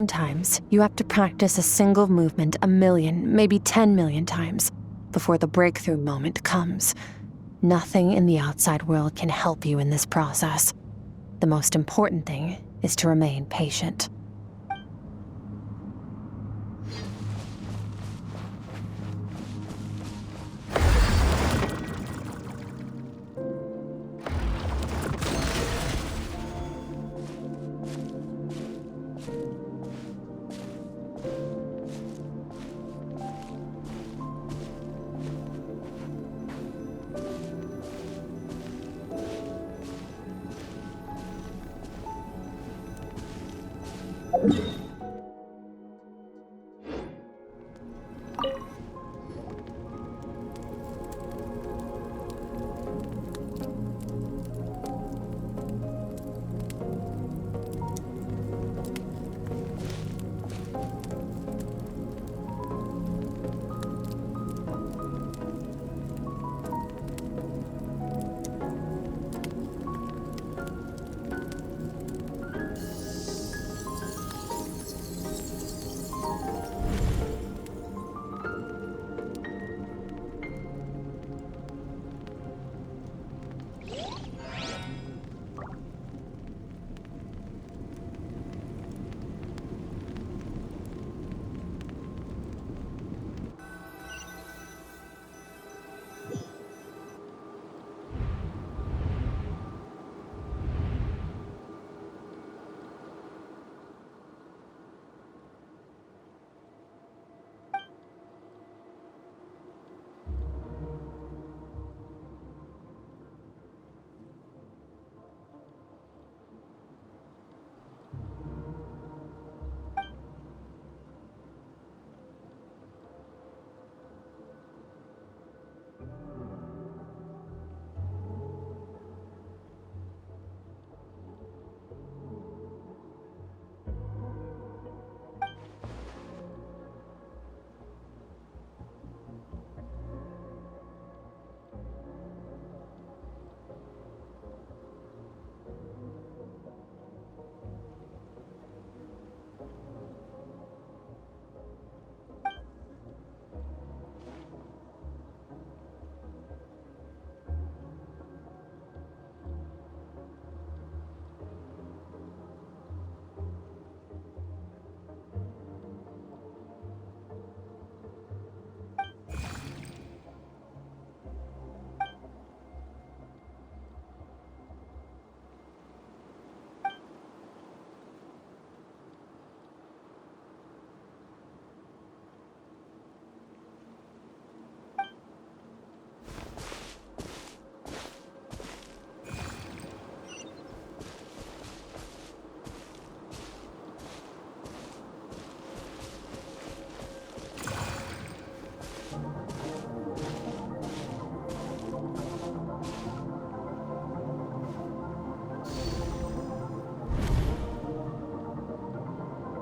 Sometimes you have to practice a single movement 1,000,000, maybe 10,000,000 times before the breakthrough moment comes. Nothing in the outside world can help you in this process. The most important thing is to remain patient.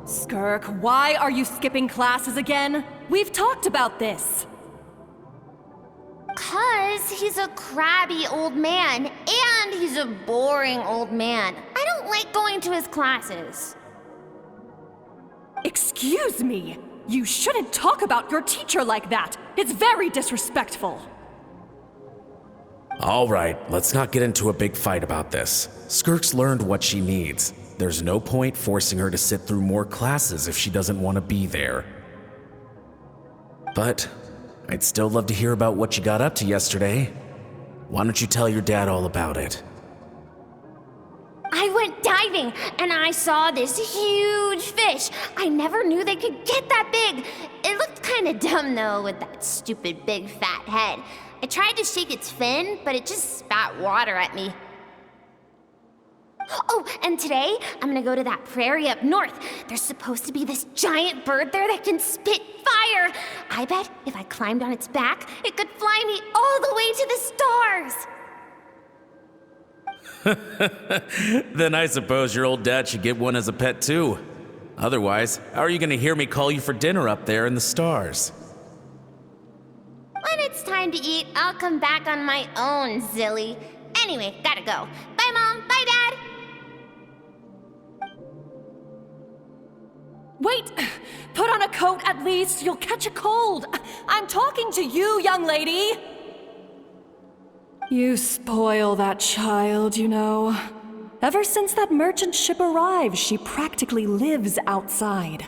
Skirk, why are you skipping classes again? We've talked about this. 'Cause he's a crabby old man, and he's a boring old man. I don't like going to his classes. Excuse me! You shouldn't talk about your teacher like that! It's very disrespectful! All right, let's not get into a big fight about this. Skirk's learned what she needs. There's no point forcing her to sit through more classes if she doesn't want to be there. But I'd still love to hear about what you got up to yesterday. Why don't you tell your dad all about it? I went diving, and I saw this huge fish. I never knew they could get that big. It looked kinda dumb, though, with that stupid big fat head. I tried to shake its fin, but it just spat water at me. Oh, and today, I'm gonna go to that prairie up north. There's supposed to be this giant bird there that can spit fire. I bet if I climbed on its back, it could fly me all the way to the stars. Then I suppose your old dad should get one as a pet too. Otherwise, how are you gonna hear me call you for dinner up there in the stars? When it's time to eat, I'll come back on my own, Zilly. Anyway, gotta go. Bye, Mom. Bye, Dad. Wait! Put on a coat at least. You'll catch a cold. I'm talking to you, young lady. You spoil that child, you know. Ever since that merchant ship arrived, she practically lives outside.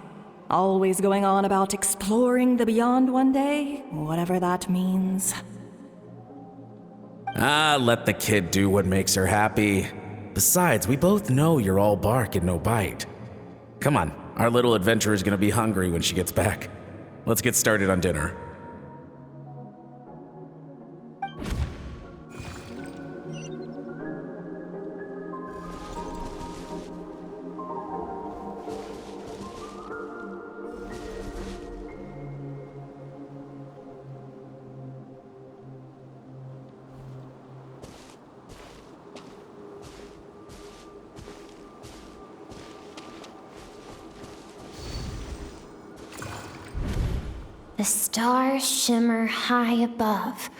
Always going on about exploring the beyond one day, whatever that means. Let the kid do what makes her happy. Besides, we both know you're all bark and no bite. Come on, our little adventurer is gonna be hungry when she gets back. Let's get started on dinner. The stars shimmer high above.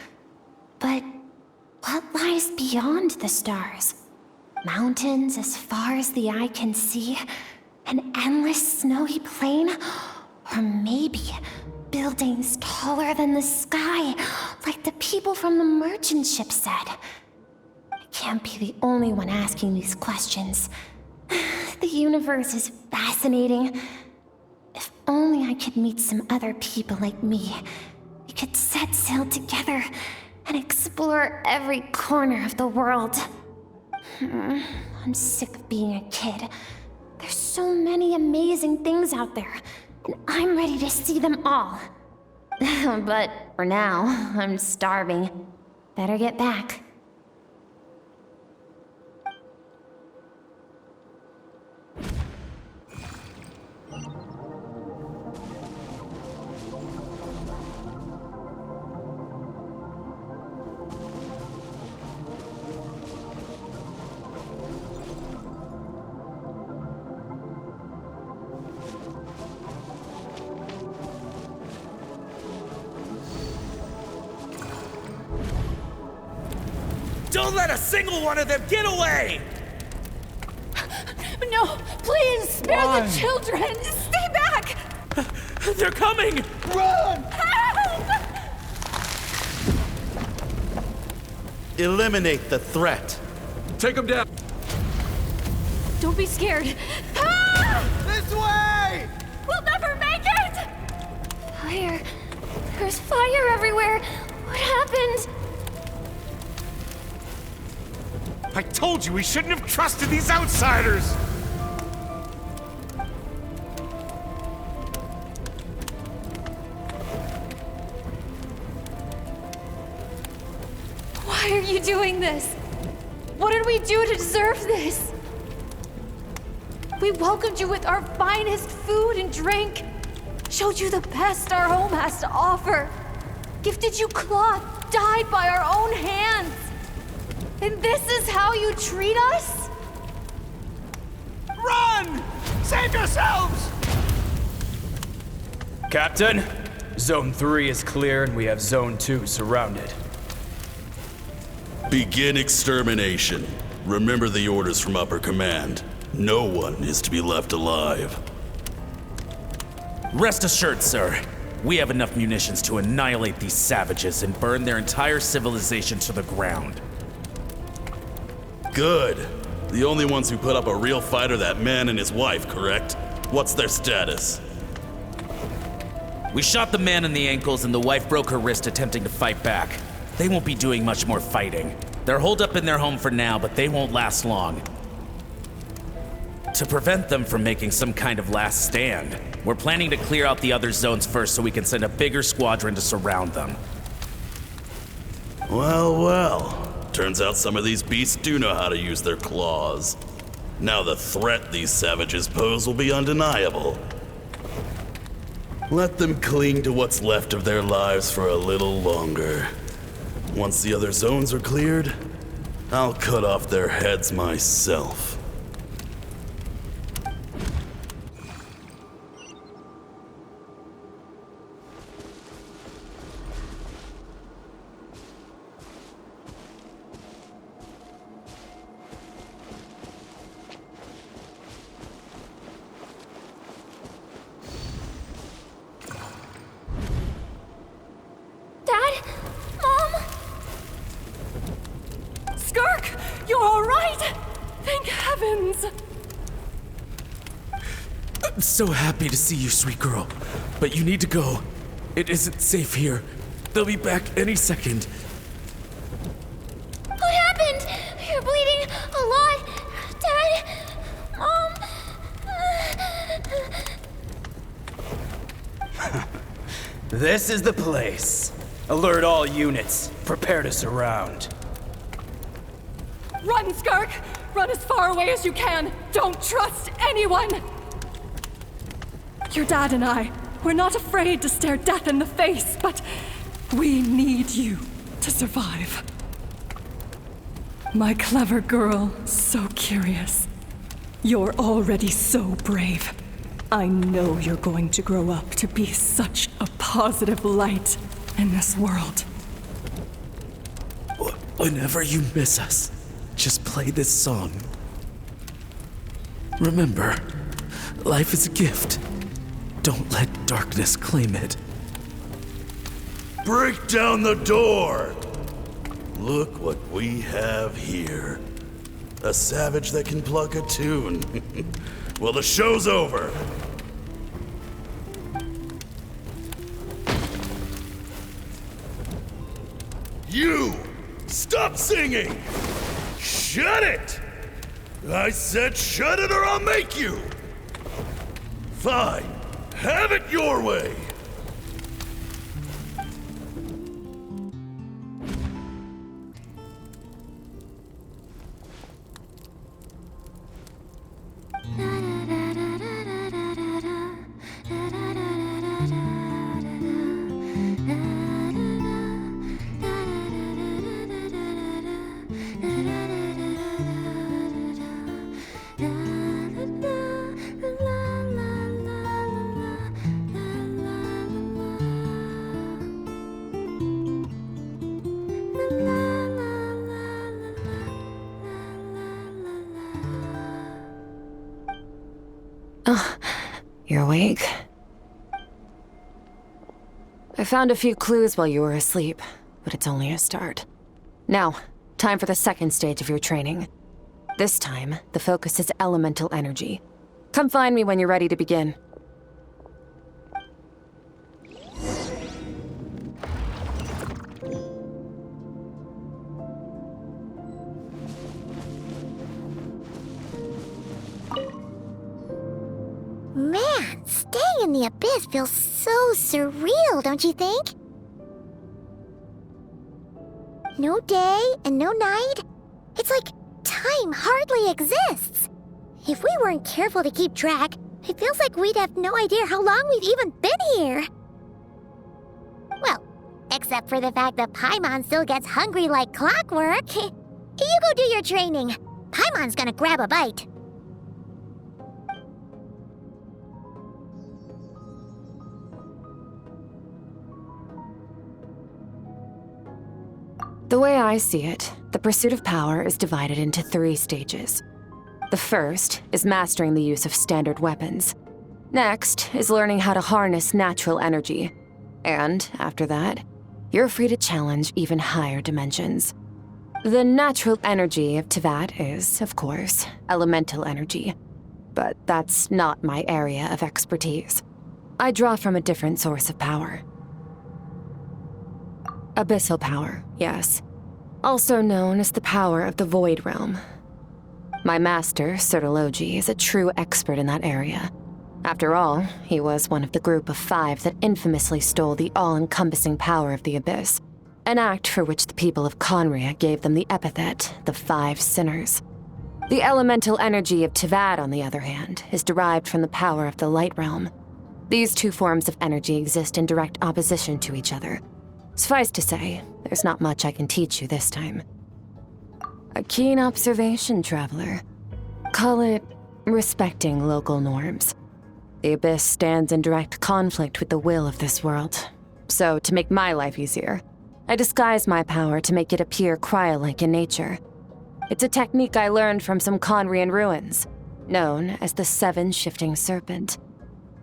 But what lies beyond the stars? Mountains as far as the eye can see? An endless snowy plain? Or maybe buildings taller than the sky, like the people from the merchant ship said? I can't be the only one asking these questions. The universe is fascinating. If only I could meet some other people like me. We could set sail together and explore every corner of the world. I'm sick of being a kid. There's so many amazing things out there, and I'm ready to see them all. But for now, I'm starving. Better get back. Don't let a single one of them get away! No, please, spare the children! Stay back! They're coming! Run! Help! Eliminate the threat. Take them down! Don't be scared. Ah! This way! We'll never make it! Fire. There's fire everywhere. What happened? I told you we shouldn't have trusted these outsiders! Why are you doing this? What did we do to deserve this? We welcomed you with our finest food and drink, showed you the best our home has to offer, gifted you cloth dyed by our own hands. And this is how you treat us? Run! Save yourselves! Captain, Zone 3 is clear and we have Zone 2 surrounded. Begin extermination. Remember the orders from upper command. No one is to be left alive. Rest assured, sir. We have enough munitions to annihilate these savages and burn their entire civilization to the ground. Good. The only ones who put up a real fight are that man and his wife, correct? What's their status? We shot the man in the ankles and the wife broke her wrist attempting to fight back. They won't be doing much more fighting. They're holed up in their home for now, but they won't last long. To prevent them from making some kind of last stand, we're planning to clear out the other zones first so we can send a bigger squadron to surround them. Well, well. Turns out some of these beasts do know how to use their claws. Now the threat these savages pose will be undeniable. Let them cling to what's left of their lives for a little longer. Once the other zones are cleared, I'll cut off their heads myself. so happy to see you, sweet girl. But you need to go. It isn't safe here. They'll be back any second. What happened? You're bleeding a lot. Dad? Mom? This is the place. Alert all units. Prepare to surround. Run, Skirk! Run as far away as you can! Don't trust anyone! Your dad and I, we're not afraid to stare death in the face, but we need you to survive. My clever girl, so curious. You're already so brave. I know you're going to grow up to be such a positive light in this world. Whenever you miss us, just play this song. Remember, life is a gift. Don't let darkness claim it. Break down the door! Look what we have here. A savage that can pluck a tune. Well, the show's over. You! Stop singing! Shut it! I said shut it or I'll make you! Fine. Have it your way! You're awake? I found a few clues while you were asleep, but it's only a start. Now, time for the second stage of your training. This time, the focus is elemental energy. Come find me when you're ready to begin. Man, staying in the abyss feels so surreal, don't you think? No day and no night. It's like time hardly exists. If we weren't careful to keep track, it feels like we'd have no idea how long we've even been here. Well, except for the fact that Paimon still gets hungry like clockwork. You go do your training. Paimon's gonna grab a bite. The way I see it, the pursuit of power is divided into 3 stages. The first is mastering the use of standard weapons. Next is learning how to harness natural energy. And after that, you're free to challenge even higher dimensions. The natural energy of Teyvat is, of course, elemental energy. But that's not my area of expertise. I draw from a different source of power. Abyssal power, yes. Also known as the power of the Void Realm. My master, Sertologi, is a true expert in that area. After all, he was one of the group of 5 that infamously stole the all-encompassing power of the Abyss, an act for which the people of Conria gave them the epithet, the 5 Sinners. The elemental energy of Teyvat, on the other hand, is derived from the power of the Light Realm. These 2 forms of energy exist in direct opposition to each other. Suffice to say, there's not much I can teach you this time. A keen observation, traveler. Call it respecting local norms. The Abyss stands in direct conflict with the will of this world. So, to make my life easier, I disguise my power to make it appear cryo-like in nature. It's a technique I learned from some Conrian ruins, known as the 7 Shifting Serpent.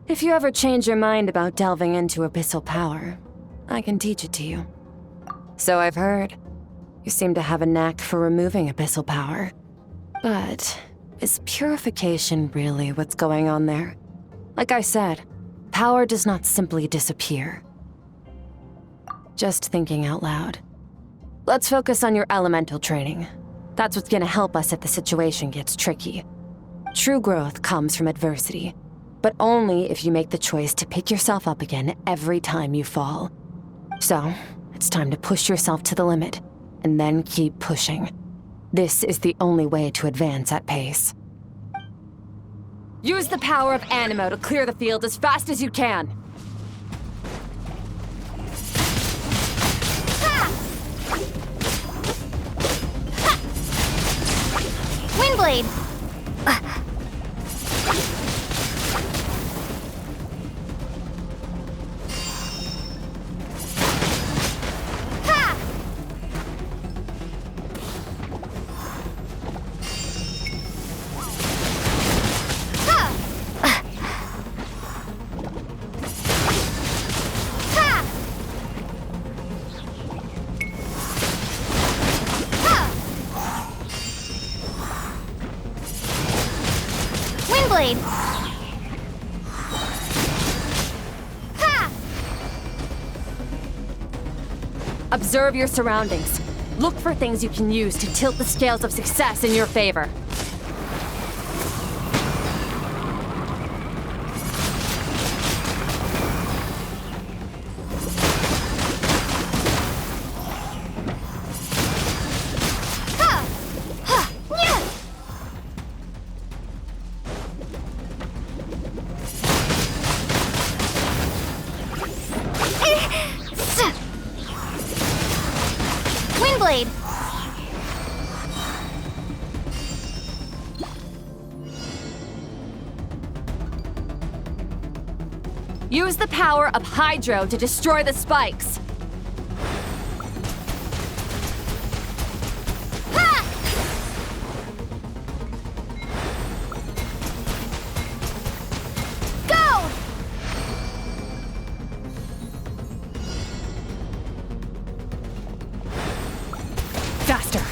If you ever change your mind about delving into abyssal power, I can teach it to you. So I've heard. You seem to have a knack for removing abyssal power. But is purification really what's going on there? Like I said, power does not simply disappear. Just thinking out loud. Let's focus on your elemental training. That's what's gonna help us if the situation gets tricky. True growth comes from adversity, but only if you make the choice to pick yourself up again every time you fall. So, it's time to push yourself to the limit, and then keep pushing. This is the only way to advance at pace. Use the power of Animo to clear the field as fast as you can. Windblade! Windblade! Ha! Observe your surroundings. Look for things you can use to tilt the scales of success in your favor. Windblade! Use the power of Hydro to destroy the spikes. Go! Faster!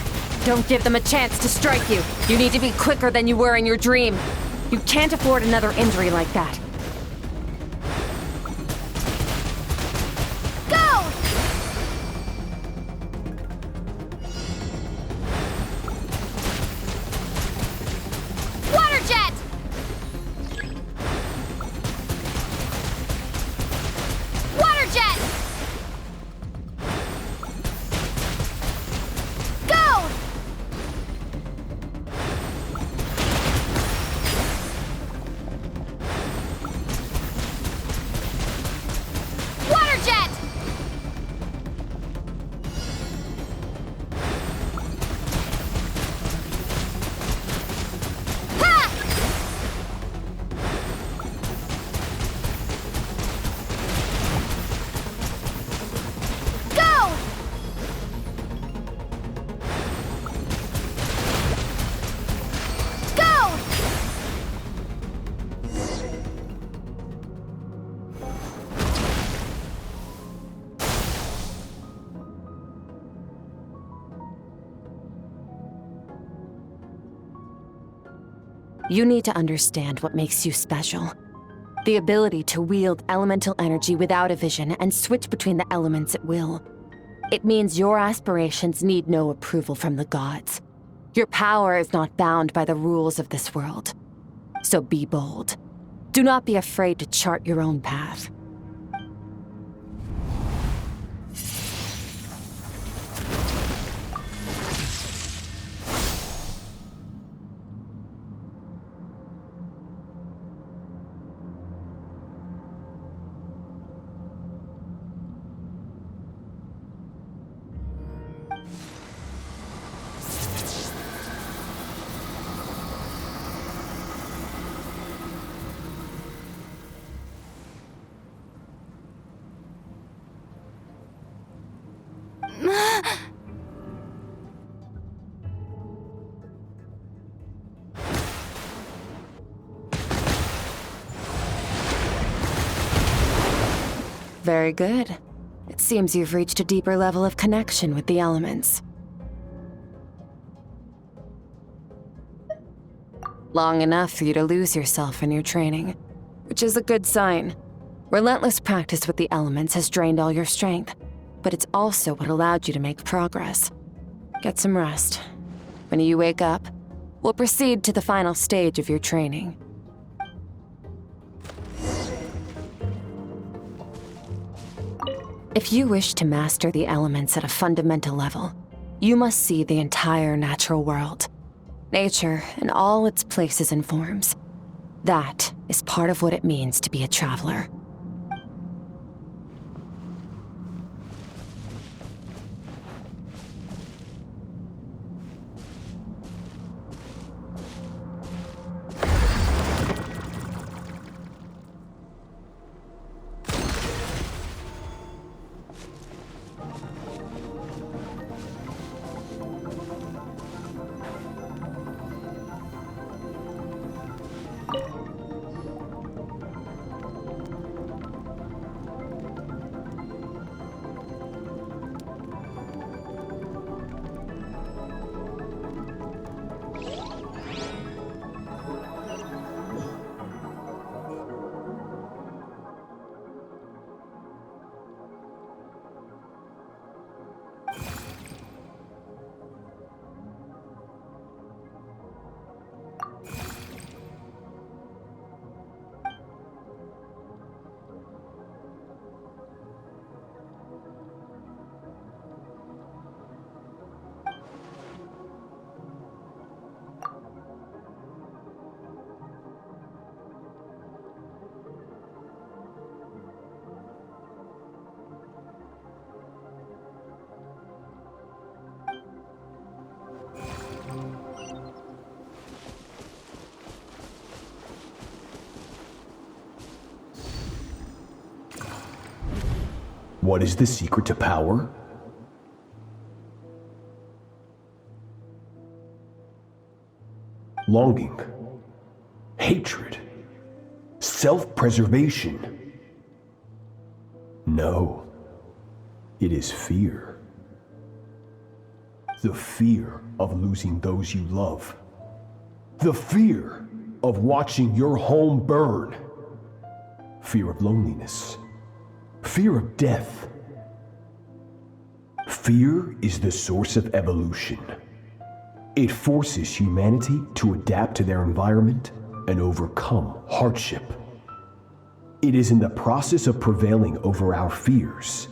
Don't give them a chance to strike you. You need to be quicker than you were in your dream. You can't afford another injury like that. Go! Water jet! Water jet! Go! Water jet! Ha! Go! Go! You need to understand what makes you special. The ability to wield elemental energy without a vision and switch between the elements at will. It means your aspirations need no approval from the gods. Your power is not bound by the rules of this world. So be bold. Do not be afraid to chart your own path. Very good. It seems you've reached a deeper level of connection with the elements. Long enough for you to lose yourself in your training. which is a good sign. Relentless practice with the elements has drained all your strength, but it's also what allowed you to make progress. Get some rest. When you wake up, we'll proceed to the final stage of your training. If you wish to master the elements at a fundamental level, you must see the entire natural world. Nature in all its places and forms. That is part of what it means to be a traveler. What is the secret to power? Longing, hatred, self-preservation. No, it is fear. The fear of losing those you love. The fear of watching your home burn. Fear of loneliness. Fear of death. Fear is the source of evolution. It forces humanity to adapt to their environment and overcome hardship. It is in the process of prevailing over our fears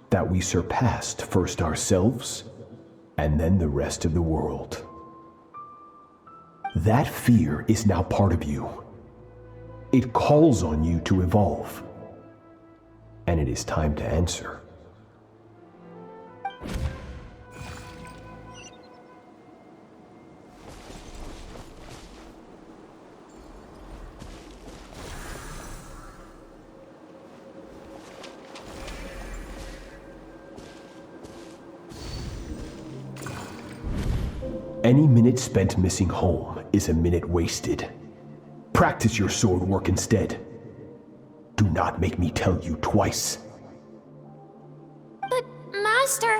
that we surpassed first ourselves and then the rest of the world. That fear is now part of you. It calls on you to evolve. And it is time to answer. Any minute spent missing home is a minute wasted. Practice your sword work instead. Do not make me tell you twice. But, Master,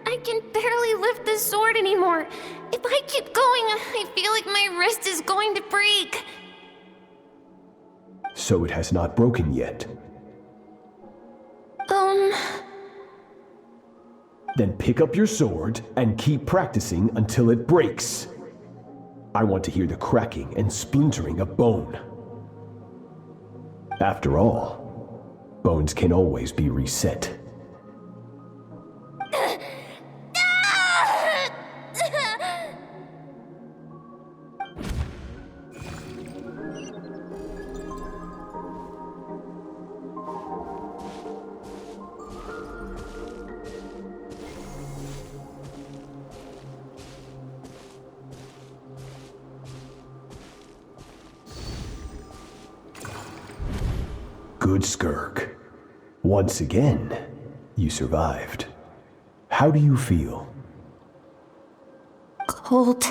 I can barely lift the sword anymore. If I keep going, I feel like my wrist is going to break. So it has not broken yet. Then pick up your sword and keep practicing until it breaks. I want to hear the cracking and splintering of bone. After all, bones can always be reset. Good, Skirk. Once again, you survived. How do you feel? Cold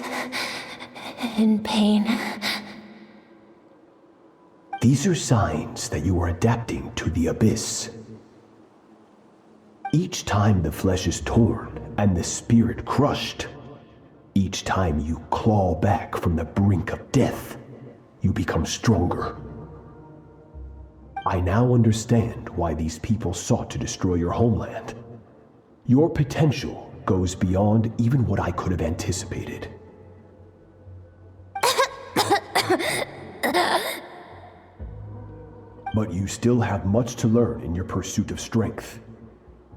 and pain. These are signs that you are adapting to the abyss. Each time the flesh is torn and the spirit crushed, each time you claw back from the brink of death, you become stronger. I now understand why these people sought to destroy your homeland. Your potential goes beyond even what I could have anticipated. But you still have much to learn in your pursuit of strength.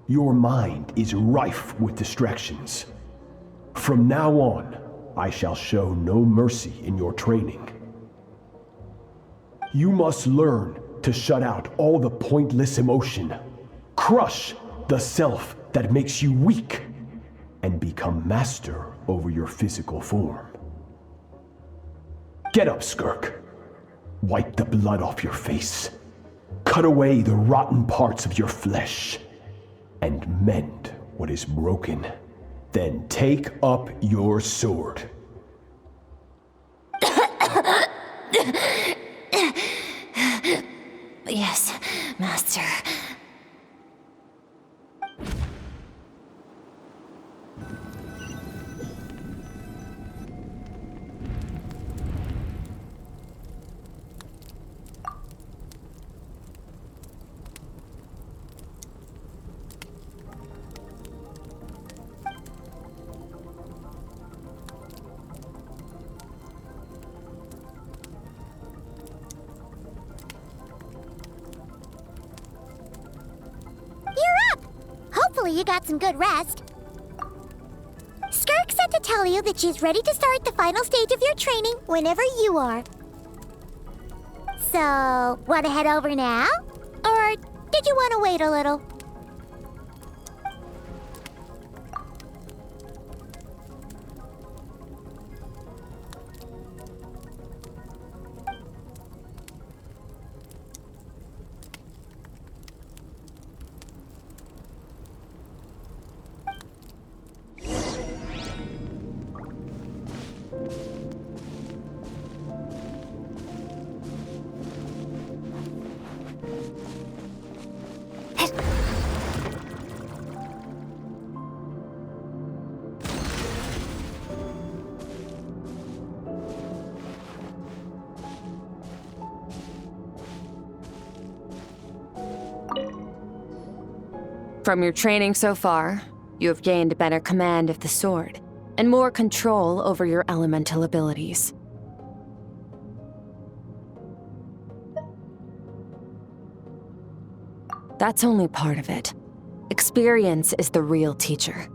Your mind is rife with distractions. From now on, I shall show no mercy in your training. You must learn to shut out all the pointless emotion, crush the self that makes you weak, and become master over your physical form. Get up, Skirk. Wipe the blood off your face. Cut away the rotten parts of your flesh, and mend what is broken. Then take up your sword. Yes, Master. Hopefully you got some good rest. Skirk said to tell you that she's ready to start the final stage of your training whenever you are. So, want to head over now? Or did you want to wait a little? From your training so far, you have gained better command of the sword and more control over your elemental abilities. That's only part of it. Experience is the real teacher.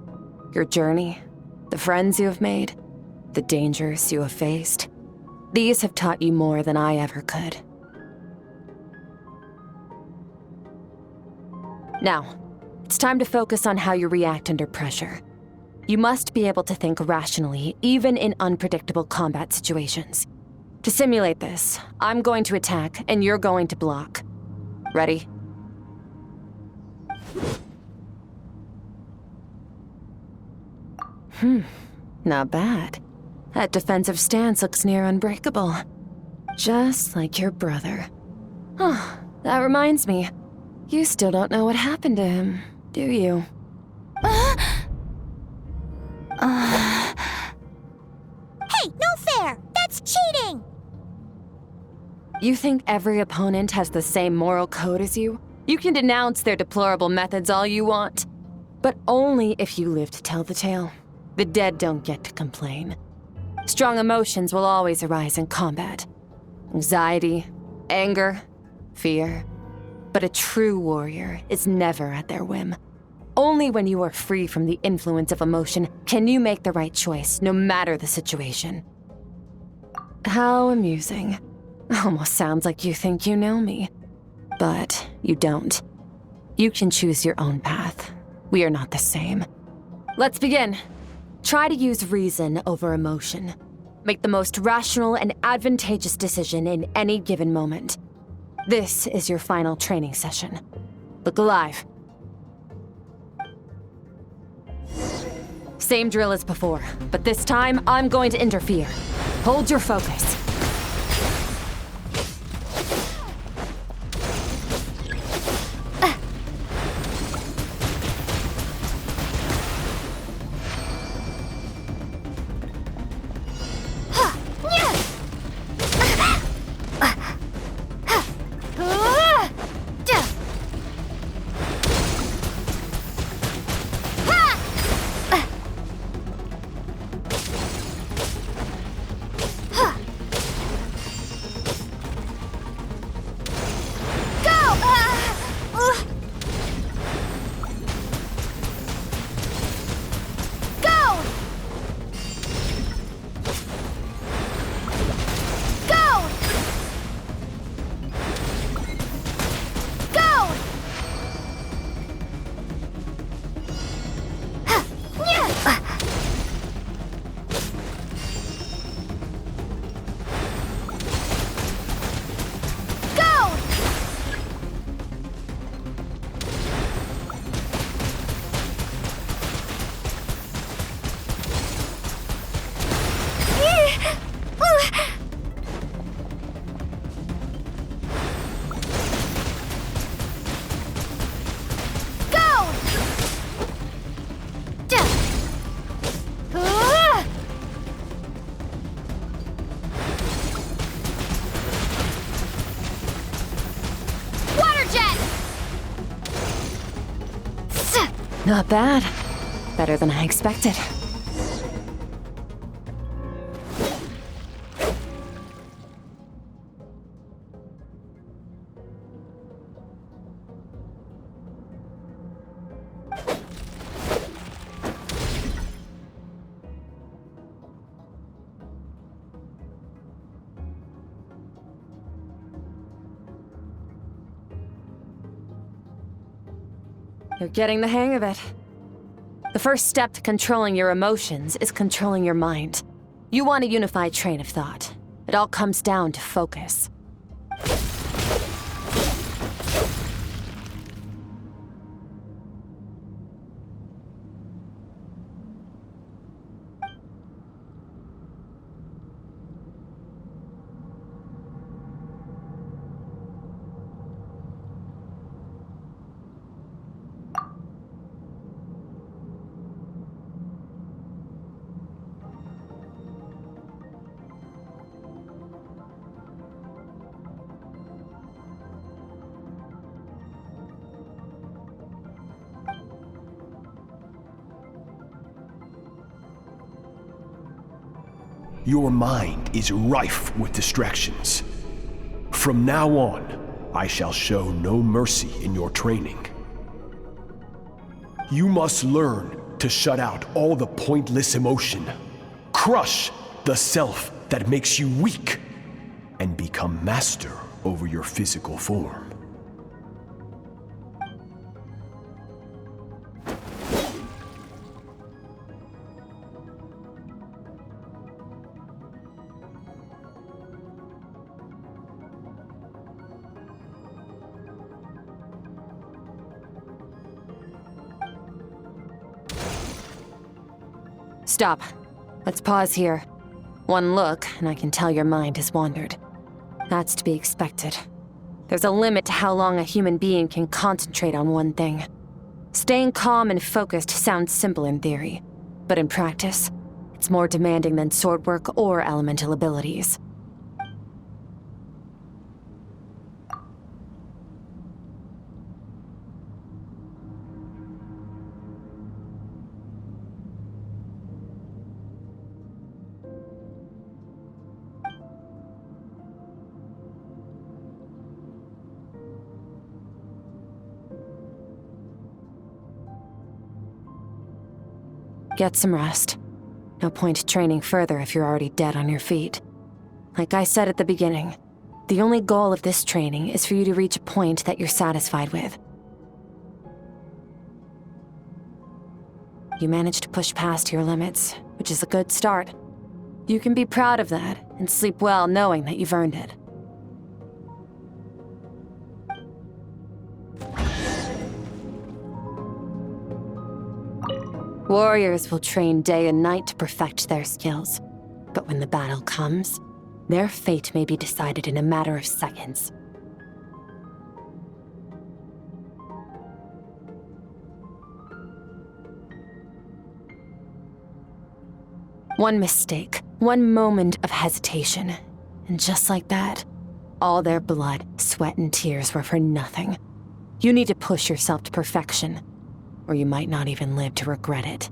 Your journey, the friends you have made, the dangers you have faced. These have taught you more than I ever could. Now, it's time to focus on how you react under pressure. You must be able to think rationally, even in unpredictable combat situations. To simulate this, I'm going to attack and you're going to block. Ready? Not bad. That defensive stance looks near unbreakable. Just like your brother. Oh, that reminds me. You still don't know what happened to him, do you? Hey, no fair! That's cheating! You think every opponent has the same moral code as you? You can denounce their deplorable methods all you want. But only if you live to tell the tale. The dead don't get to complain. Strong emotions will always arise in combat. Anxiety, anger, fear. But a true warrior is never at their whim. Only when you are free from the influence of emotion can you make the right choice, no matter the situation. How amusing. Almost sounds like you think you know me. But you don't. You can choose your own path. We are not the same. Let's begin. Try to use reason over emotion. Make the most rational and advantageous decision in any given moment. This is your final training session. Look alive. Same drill as before, but this time I'm going to interfere. Hold your focus. Not bad. Better than I expected. You're getting the hang of it. The first step to controlling your emotions is controlling your mind. You want a unified train of thought. It all comes down to focus. Your mind is rife with distractions. From now on, I shall show no mercy in your training. You must learn to shut out all the pointless emotion, crush the self that makes you weak, and become master over your physical form. Stop. Let's pause here. One look, and I can tell your mind has wandered. That's to be expected. There's a limit to how long a human being can concentrate on one thing. Staying calm and focused sounds simple in theory, but in practice, it's more demanding than sword work or elemental abilities. Get some rest. No point training further if you're already dead on your feet. Like I said at the beginning, the only goal of this training is for you to reach a point that you're satisfied with. You managed to push past your limits, which is a good start. You can be proud of that and sleep well knowing that you've earned it. Warriors will train day and night to perfect their skills. But when the battle comes, their fate may be decided in a matter of seconds. One mistake, one moment of hesitation, and just like that, all their blood, sweat, and tears were for nothing. You need to push yourself to perfection, or you might not even live to regret it.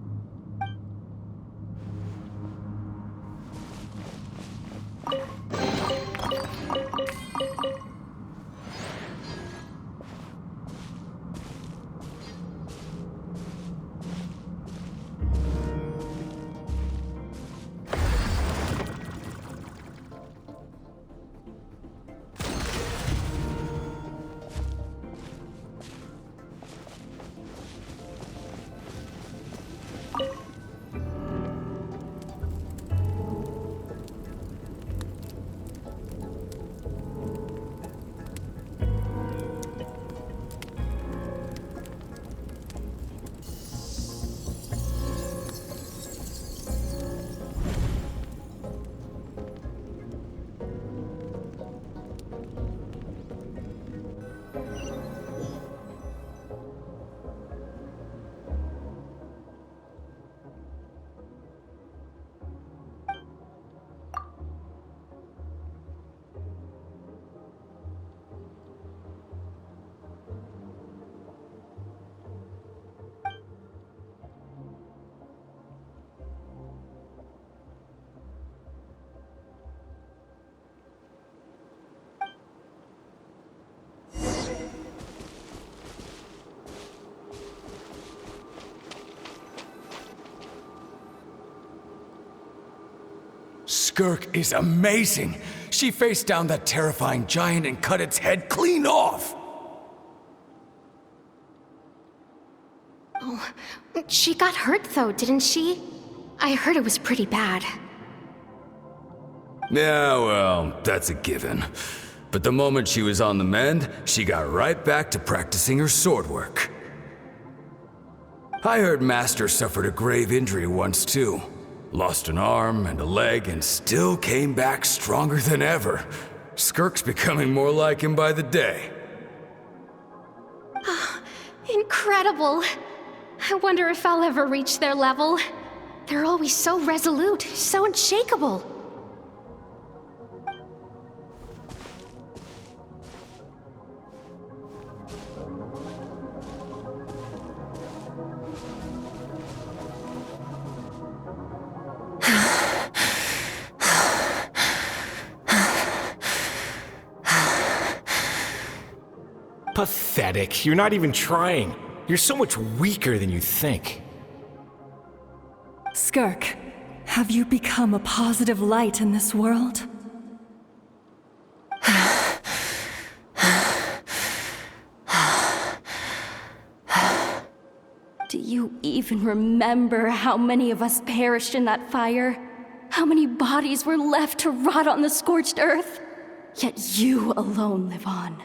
Skirk is amazing. She faced down that terrifying giant and cut its head clean off. Oh, she got hurt though, didn't she? I heard it was pretty bad. Yeah, well, that's a given. But the moment she was on the mend, she got right back to practicing her sword work. I heard Master suffered a grave injury once too. Lost an arm and a leg and still came back stronger than ever. Skirk's becoming more like him by the day. Incredible! I wonder if I'll ever reach their level. They're always so resolute, so unshakable. Pathetic. You're not even trying. You're so much weaker than you think. Skirk, have you become a positive light in this world? Do you even remember how many of us perished in that fire? How many bodies were left to rot on the scorched earth? Yet you alone live on.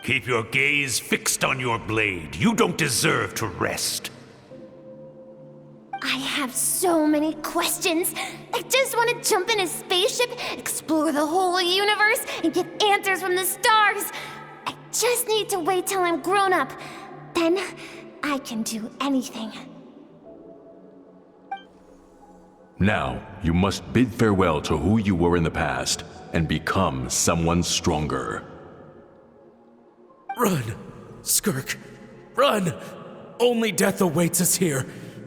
Keep your gaze fixed on your blade. You don't deserve to rest. I have so many questions. I just want to jump in a spaceship, explore the whole universe, and get answers from the stars. I just need to wait till I'm grown up. Then I can do anything. Now, you must bid farewell to who you were in the past and become someone stronger. Run, Skirk, run! Only death awaits us here.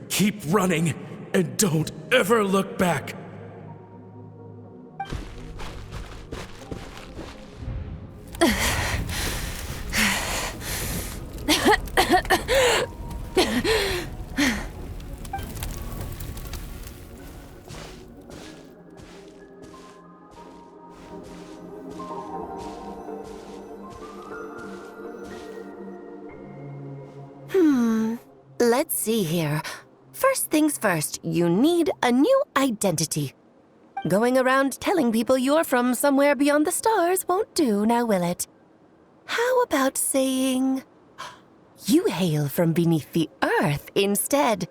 Keep running, and don't ever look back. Let's see here. First things first, you need a new identity. Going around telling people you're from somewhere beyond the stars won't do, now will it? How about saying you hail from beneath the earth instead?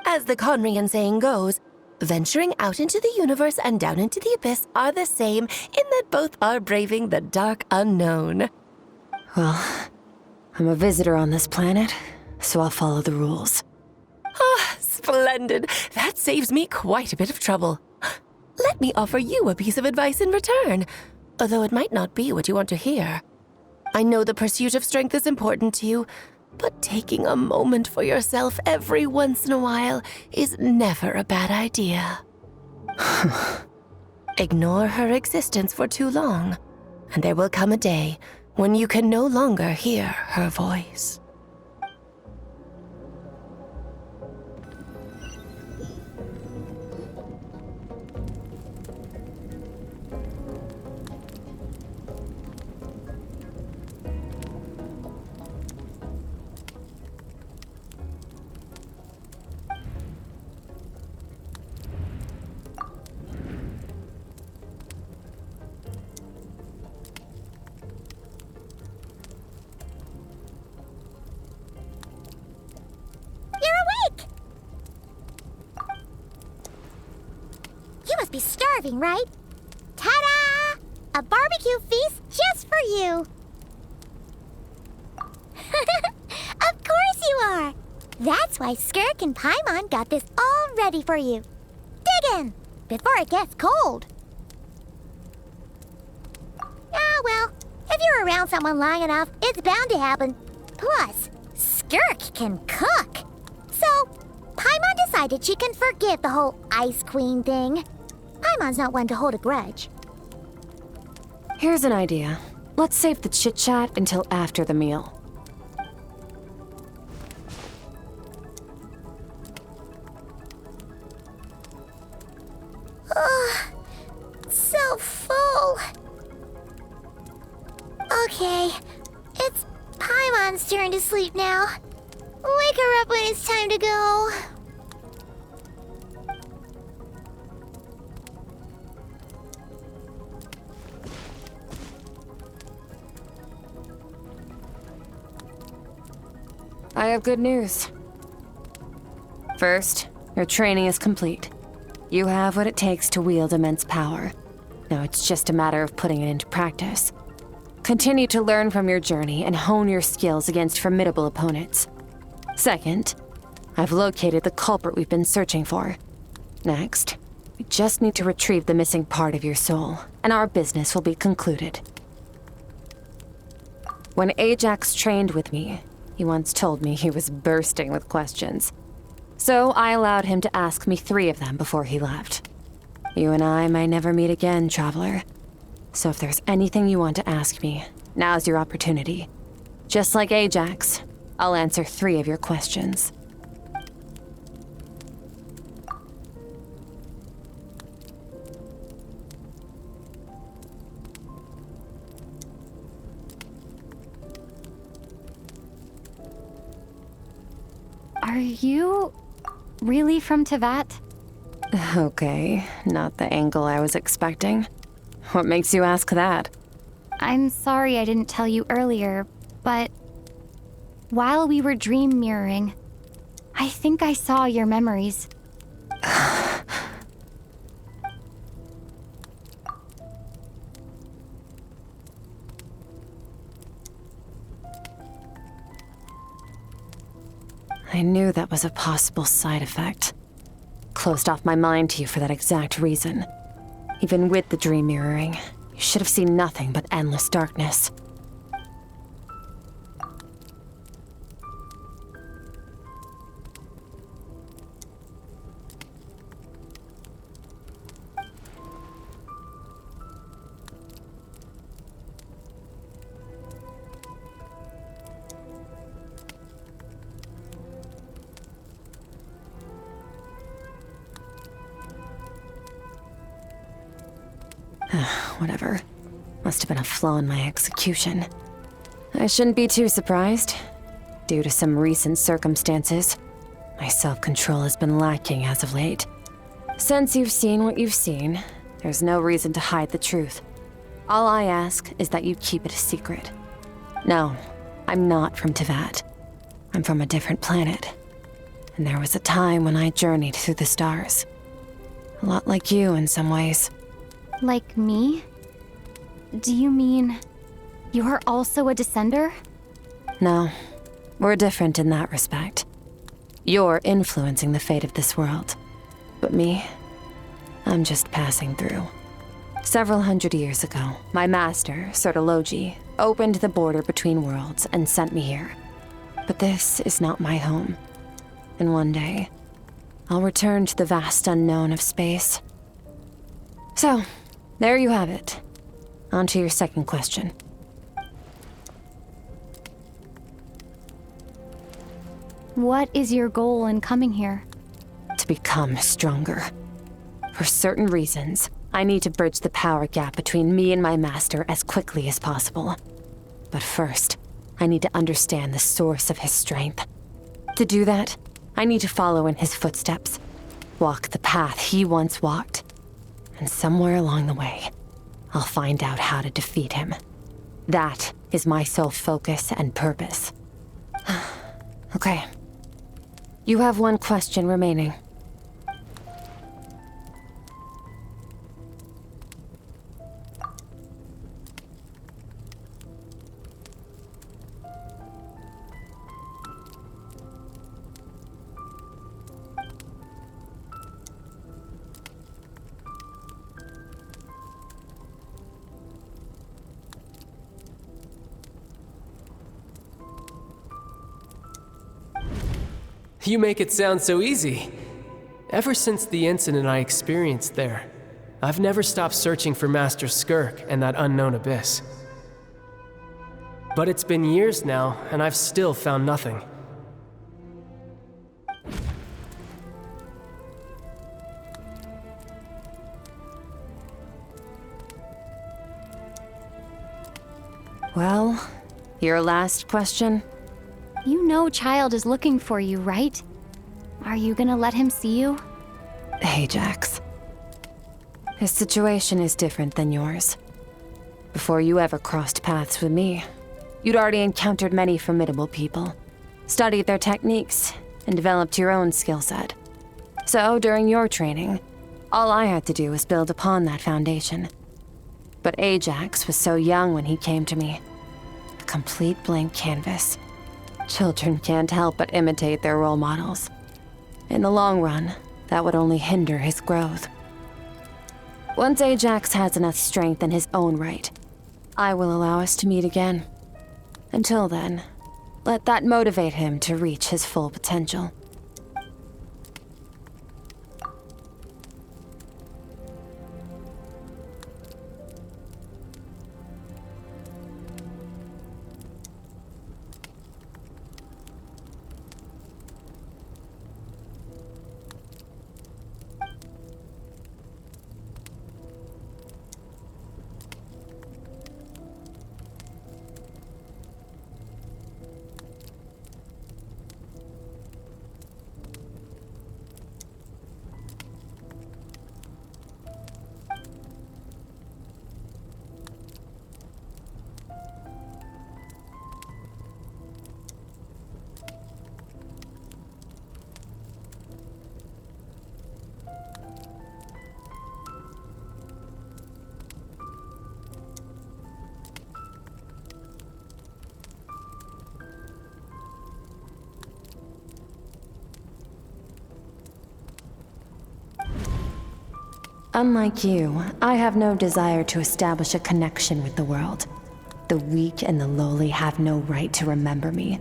As the Conrian saying goes, venturing out into the universe and down into the abyss are the same in that both are braving the dark unknown. Well, I'm a visitor on this planet, so I'll follow the rules. Ah, splendid. That saves me quite a bit of trouble. Let me offer you a piece of advice in return, although it might not be what you want to hear. I know the pursuit of strength is important to you, but taking a moment for yourself every once in a while is never a bad idea. Ignore her existence for too long, and there will come a day when you can no longer hear her voice. Be starving, right? Ta-da! A barbecue feast just for you! Of course you are! That's why Skirk and Paimon got this all ready for you. Dig in! Before it gets cold. Ah, well, if you're around someone long enough, it's bound to happen. Plus, Skirk can cook. So, Paimon decided she can forgive the whole Ice Queen thing. Paimon's not one to hold a grudge. Here's an idea. Let's save the chit-chat until after the meal. Paimon's turn to sleep now. Wake her up when it's time to go. I have good news. First, your training is complete. You have what it takes to wield immense power. Now it's just a matter of putting it into practice. Continue to learn from your journey and hone your skills against formidable opponents. Second, I've located the culprit we've been searching for. Next, we just need to retrieve the missing part of your soul, and our business will be concluded. When Ajax trained with me, he once told me he was bursting with questions. So I allowed him to ask me 3 of them before he left. You and I may never meet again, Traveler. So if there's anything you want to ask me, now's your opportunity. Just like Ajax, I'll answer 3 of your questions. Are you really from Tevat? Okay, not the angle I was expecting. What makes you ask that? I'm sorry I didn't tell you earlier, but while we were dream mirroring, I think I saw your memories. I knew that was a possible side effect. Closed off my mind to you for that exact reason. Even with the dream mirroring, you should have seen nothing but endless darkness. Whatever. Must have been a flaw in my execution. I shouldn't be too surprised. Due to some recent circumstances, my self-control has been lacking as of late. Since you've seen what you've seen, there's no reason to hide the truth. All I ask is that you keep it a secret. No, I'm not from Tevat. I'm from a different planet. And there was a time when I journeyed through the stars. A lot like you in some ways. Like me? Do you mean you're also a descender? No, we're different in that respect. You're influencing the fate of this world. But me, I'm just passing through. Several hundred years ago, my master, Sertologi, opened the border between worlds and sent me here. But this is not my home. And one day, I'll return to the vast unknown of space. So, there you have it. On to your second question. What is your goal in coming here? To become stronger. For certain reasons, I need to bridge the power gap between me and my master as quickly as possible. But first, I need to understand the source of his strength. To do that, I need to follow in his footsteps. Walk the path he once walked. And somewhere along the way, I'll find out how to defeat him. That is my sole focus and purpose. Okay. You have one question remaining. You make it sound so easy. Ever since the incident I experienced there, I've never stopped searching for Master Skirk and that unknown abyss. But it's been years now, and I've still found nothing. Well, your last question? You know Child is looking for you, right? Are you gonna let him see you? Ajax. His situation is different than yours. Before you ever crossed paths with me, you'd already encountered many formidable people, studied their techniques, and developed your own skill set. So, during your training, all I had to do was build upon that foundation. But Ajax was so young when he came to me. A complete blank canvas. Children can't help but imitate their role models. In the long run, that would only hinder his growth. Once Ajax has enough strength in his own right, I will allow us to meet again. Until then, let that motivate him to reach his full potential. Unlike you, I have no desire to establish a connection with the world. The weak and the lowly have no right to remember me.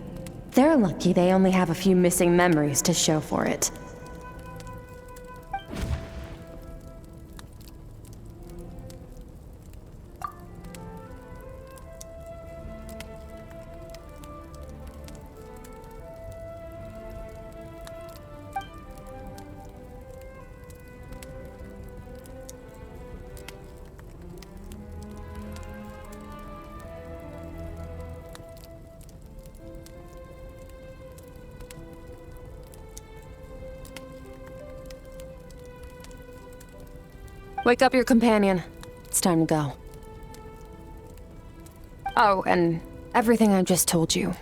They're lucky they only have a few missing memories to show for it. Wake up your companion. It's time to go. Oh, and everything I just told you,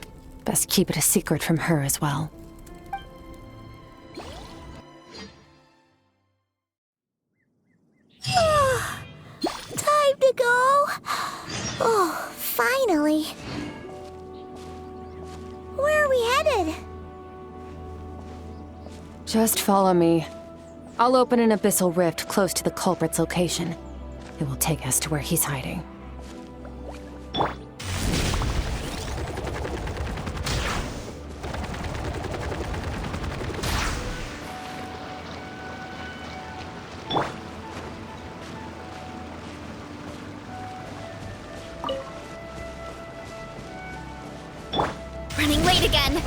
best keep it a secret from her as well. Time to go. Oh, finally. Where are we headed? Just follow me. I'll open an abyssal rift close to the culprit's location. It will take us to where he's hiding. Running late again.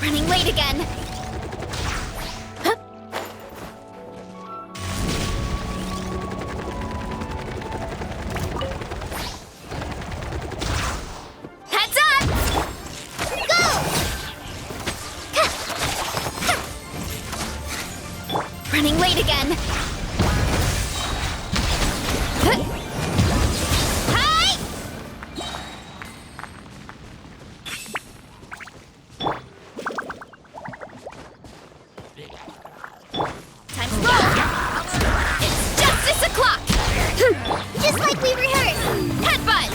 Running late again. Heads up! Go! Running late again. Hi! Time to roll! It's justice o'clock! Just like we rehearsed. Headbutt!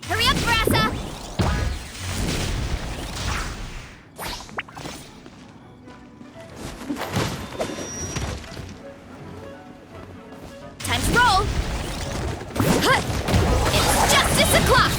Hurry up, Brassa! Time to roll! It's justice o'clock!